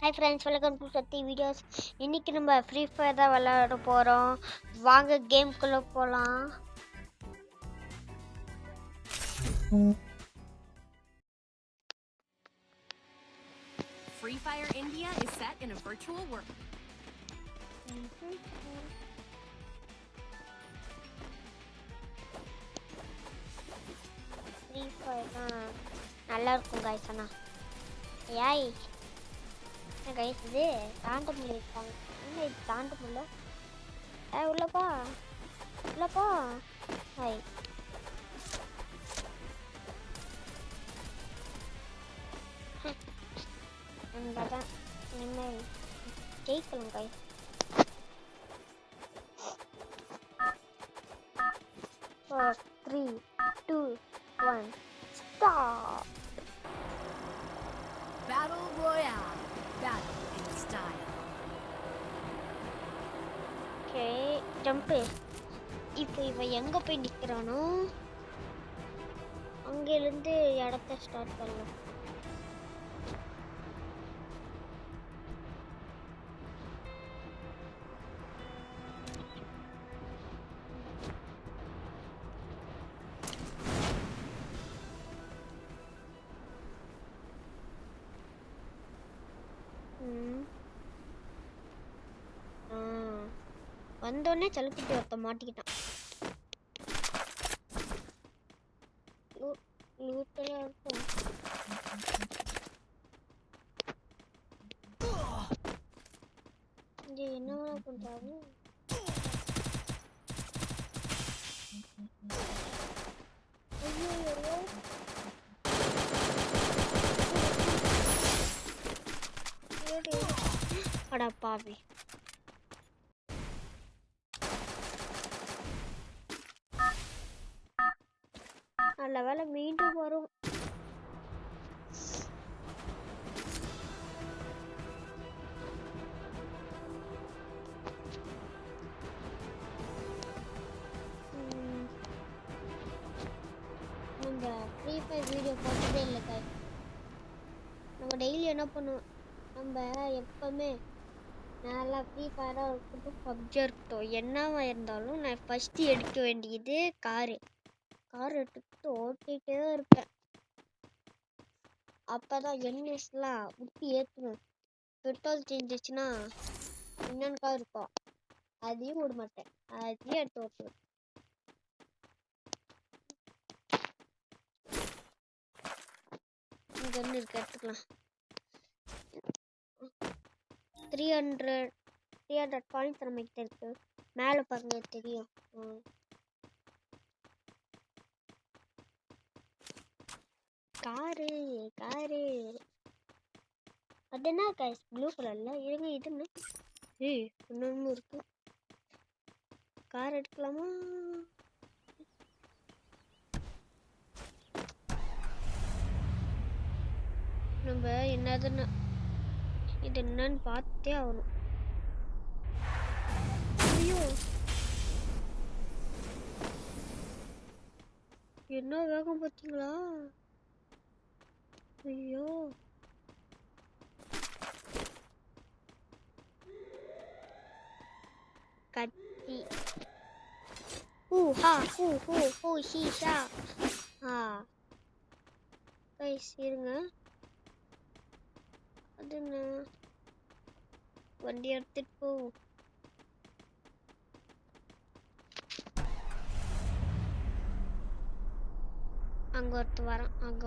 Hi friends, welcome to Sathi Videos. இன்னைக்கு நம்ம free fire தான் விளையாட போறோம். வாங்க கேம்க்குள்ள போலாம். Free Fire India is set in a virtual world. Free fire தான் நல்லா இருக்கும் guys. அண்ணா ஏய் என்ன guys இது தாண்ட முடியல. என்ன இது தாண்ட முடியல? உள்ளப்பா ஹாய் அங்கதான் இனிமேல் ஜெயிக்கலாம் guys. For 3, 2, 1, stop. Battle Royale. Battle in style. Okay, jump. இப்போ இவன் எங்க போய் நிக்கிறானோ அங்கிருந்து இடத்த ஸ்டார்ட் பண்ணலாம். வந்தோடனே சலுக்கிட்டு ஒருத்த மாட்டிக்கிட்டான். லூட்டெல்லாம் இருக்கும். இங்க என்னவா பண்றாரு? அடா பாவி. நல்ல வேலை மீண்டும் வரும். நம்ம ஃப்ரீ ஃபயர் வீடியோ போட்டதே இல்லை guys. நம்ம டெய்லி என்ன பண்ணுவோம், நம்ம எப்பவுமே நல்லா ஃப்ரீ ஃபயராக இருக்கட்டும் பப்ஜியாக இருக்கட்டும் என்னவா இருந்தாலும் நான் ஃபஸ்ட்டு எடுக்க வேண்டியது கார் எடுத்துக்கிட்டு ஓட்டிகிட்டே தான் இருப்பேன். அப்போ தான் என்எஸ்லாம் விட்டு ஏற்றணும். பெட்ரோல் செஞ்சிச்சுன்னா இன்னொன்று கார் இருக்கும், அதையும் விட மாட்டேன், அதையும் எடுத்து ஓட்டுவேன். இங்கே ஒன்று இருக்கு, எடுத்துக்கலாம். 300 பாயிண்ட்ஸ் நம்மகிட்ட இருக்கு. மேலே பாருங்க தெரியும். காரு அது என்ன கைஸ் ப்ளூ கலர்ல இருங்க. இது இன்னொன்னு இருக்கு. கார் எடுக்கலாமா? நம்ம என்னதுன்னு இது என்னன்னு பார்த்தே ஆகணும். ஐயோ என்ன வேகம் பார்த்தீங்களா? ஐயோ கத்தி ஷீஷா. கைஸ் இருங்க, அது என்ன வண்டி எடுத்துட்டு போ. அங்க ஒருத்த வரான். அங்க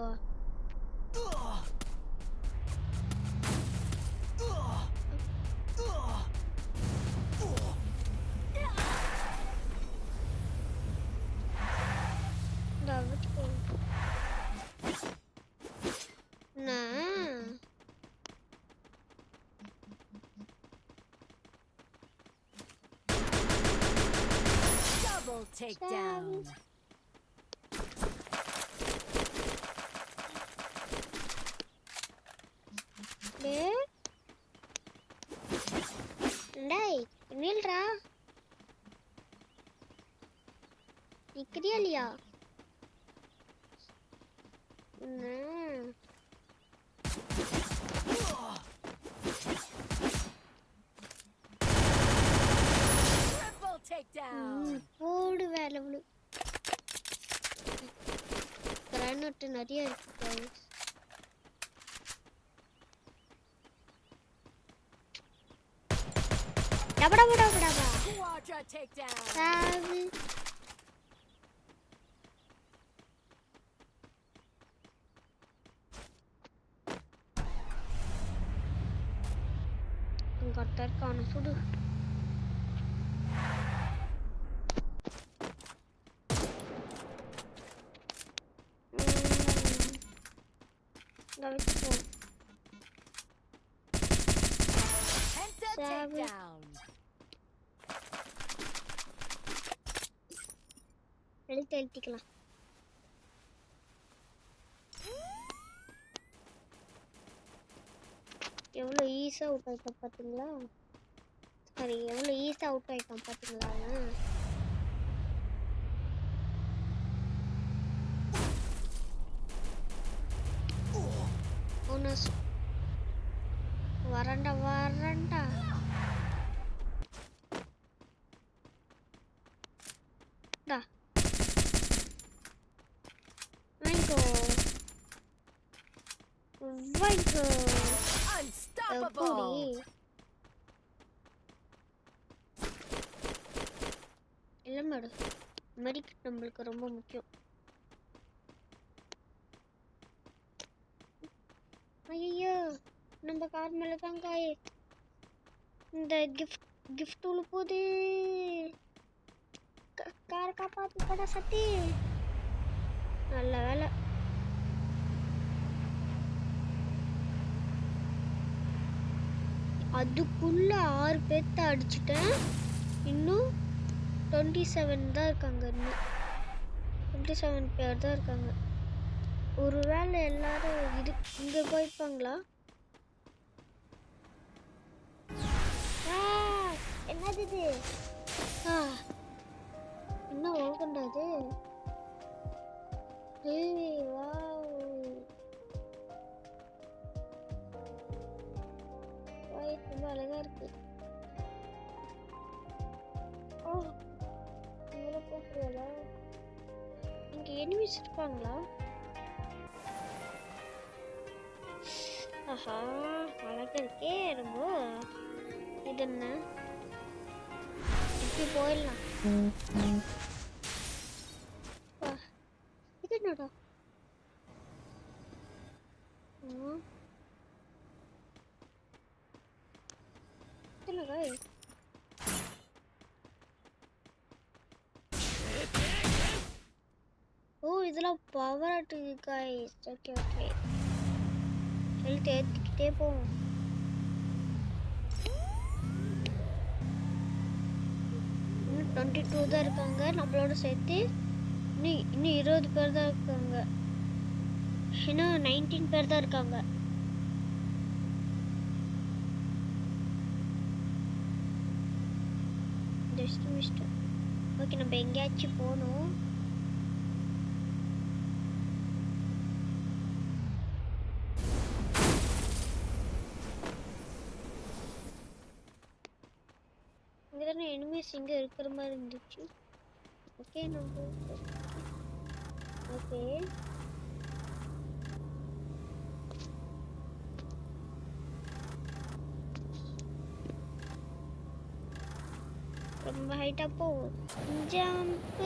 Double takedown. டேய் நில்றா, நிக்கிறியா இல்லையா? takedown. போடு வேலை விழு. கிரானைட் நிறைய இருக்கு guys. டபடா டபடா டபடா. Quadra takedown. சாவு. அங்க ஒருத்தன் இருக்கான், சுடு. இங்க வச்சுக்கோ. Penta Savage. takedown. எழுத்திக்கலாம். எவ்வளோ ஈஸியாக அவுட் ஆகிட்டான் பார்த்தீங்களா? சரி, எவ்வளோ ஈஸியாக அவுட் ஆகிட்டான் பார்த்தீங்களா? போனஸ் வரண்டா வரண்டா. டா வாங்கிக்கோ வாங்கிக்கோ. Unstoppable. இல்லை மேடம், மெடிக்கெட் நம்மளுக்கு ரொம்ப முக்கியம். ஐயோ, நம்ம கார் மேலே தாங்க இந்த கிஃப்ட் உள்ள போகுது. கார் காப்பாத்து பட சத்தி. நல்ல வேலை. அதுக்குள்ள 6 பேர்த்த அடிச்சுட்டேன். இன்னும் 27 தான் இருக்காங்க. இன்னும் 27 பேர் தான் இருக்காங்க. ஒருவேளை எல்லாரும் இங்க போய்ப்பாங்களா? என்னது இது? என்ன ஓகண்டா இது? ரொம்ப அழகா இருக்கு. இங்க எனிமீஸ் இருப்பாங்களா? ஆஹா, அழகா இருக்கே ரொம்ப. இது என்ன? இப்படி போயிடலாம். இது என்னடா? என்னடா? ஓ, இதெல்லாம் பவர் ஆட்டுது गाइस. ஓகே ஓகே, ஹெல்த் ஏத்திக்கிட்டே போவோம். இன்னும் 22 தான் இருக்காங்க நம்மளோட சேர்த்து. இன்னும் 20 பேர் தான் இருக்காங்க. இன்னும் 19 பேர் தான் இருக்காங்க. Just mister. ஓகே, நம்ம எங்கேயாச்சும் போகணும். இங்கதானே எனிமீஸ் இங்க இருக்கிற மாதிரி இருந்துச்சு. ஓகே, நம்ம ஓகே ரொம்ப ஹைட்டா போ. ஜம்ப்.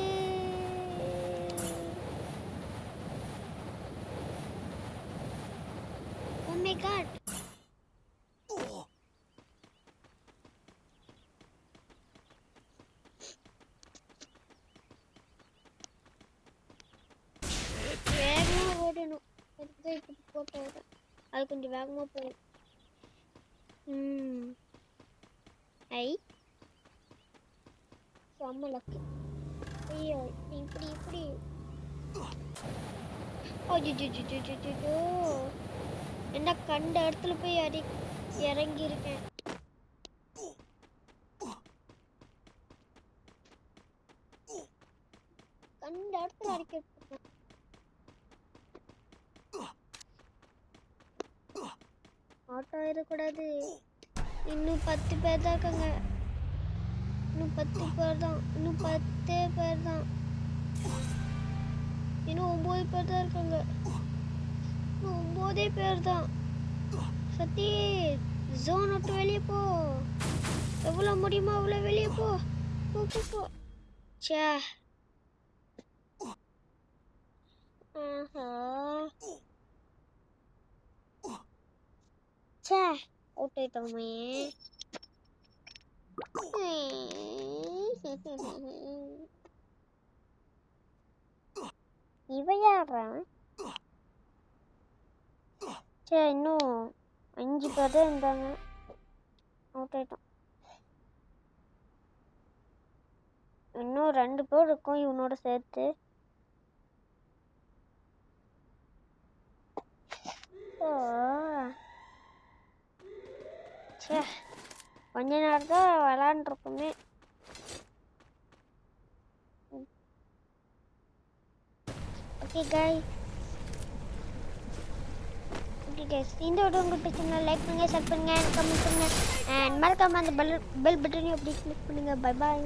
Oh my god. வேகமா ஓடணும். இப்படி போட்டோ அது கொஞ்சம் வேகமா போகும். ஐ செம்ம லக்கு. ஐயோ, இப்படி ஐயோ, என்ன கண்ட இடத்துல போய் இறங்கி இருக்கேன். கண்ட இடத்துல அடிக்க. ஆட்டோ ஆயிடக்கூடாது. இன்னும் 10 பேர் தான் இருக்காங்க. இன்னும் 10 பேர் தான். இன்னும் 10 பேர் தான். இன்னும் 9 பேர் தான் இருக்காங்க. இன்னும் 9 பேர் தான். சத்தி ஜோன் விட்டு வெளியே போ. எவ்வளோ முடியுமோ அவ்வளோ வெளியே போ. போ போ போ. ச்சே. ச்சே அவுட் ஆயிட்டோமே. இவ யாரா? சே இன்னும் 5 பேர் தான் இருந்தாங்க. அவுட் ஆயிட்டோம். இன்னும் 2 பேர் இருக்கும் இவனோட சேர்த்து. சே கொஞ்ச நேரம் தான் விளாண்டுருக்குமே. ஓகே கைஸ், இந்த வீடியோ உங்களுக்கு பிடிச்சிருந்தா லைக் பண்ணுங்க, ஷேர் பண்ணுங்க, கமெண்ட் பண்ணுங்க, அண்ட் மறக்காம அந்த பெல் பட்டனையும் அப்படி கிளிக் பண்ணுங்க. Bye bye.